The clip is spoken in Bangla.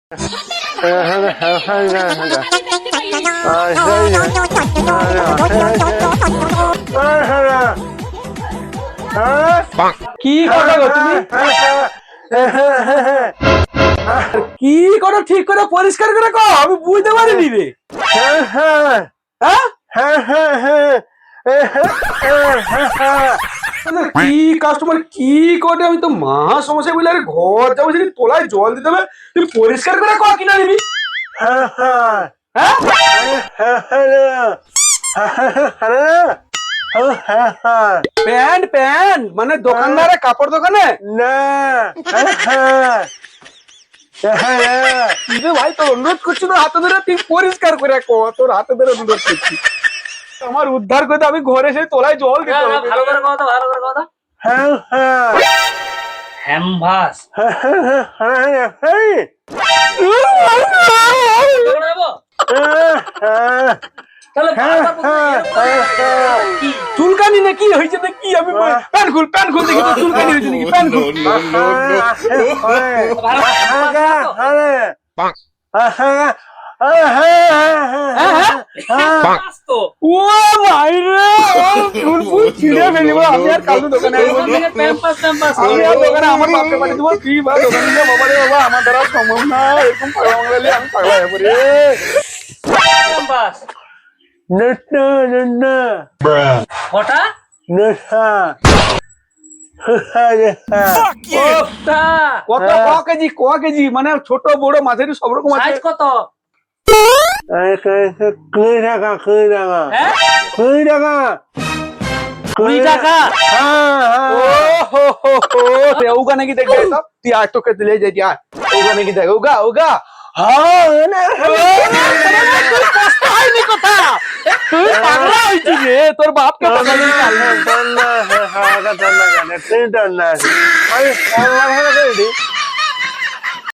কি করো গো তুমি? কি করো ঠিক করে পরিষ্কার করে কও, আমি বুঝতে পারিনি রে। কি কাস্টমার কি করে, আমি তো মহা সমস্যা বলে আরে ঘর যাবো সেদিন তোলায় জল দিতে হবে, তুই পরিষ্কার করে কও কিনা নিবি। প্যান্ট প্যান্ট মানে দোকানদারে কাপড় দোকানে না ভাই তোর অনুরোধ করছি, তোর হাতে ধরে তুই পরিষ্কার করে কো, তোর হাতে ধরে অনুরোধ করছি। আমার উদ্ধার করতে আমি ঘরে সেই তোলায় জল দিতে হবে। ভালো করে কথা, ভালো করে কথা। হ্যামভাস চুলকানি নাকি হয়েছে কি? আমি প্যান্ট খুল দেখি তো চুলকানি হয়েছে নাকি, প্যান্ট খুল। ও ভাই রে, চুল ফুল ছিঁড়ে ফেলিব আমি, আর কাল দোকানে আসবো। আমি আর দোকানে আমার বাপকে পাঠিয়ে দেবো, তুই বা দোকানে যা। বাবা রে বাবা, আমার দ্বারা সম্ভব না, এরকম পাগলা বাংলালি আমি পাগলা হয়ে পড়ি। কটা কত ক কেজি মানে ছোট বড় মাঝারি সব রকম আছে। সাইজ কত? 20 টাকা 20 টাকা 20 টাকা। ওগা নাকি দেখ, তুই আয় তোকে দিলে যাই, আয় ওগা নাকি দেখ, ওগা হয়নি কথা, তুই পাগলা হয়েছিস রে, তোর বাপকে টান্না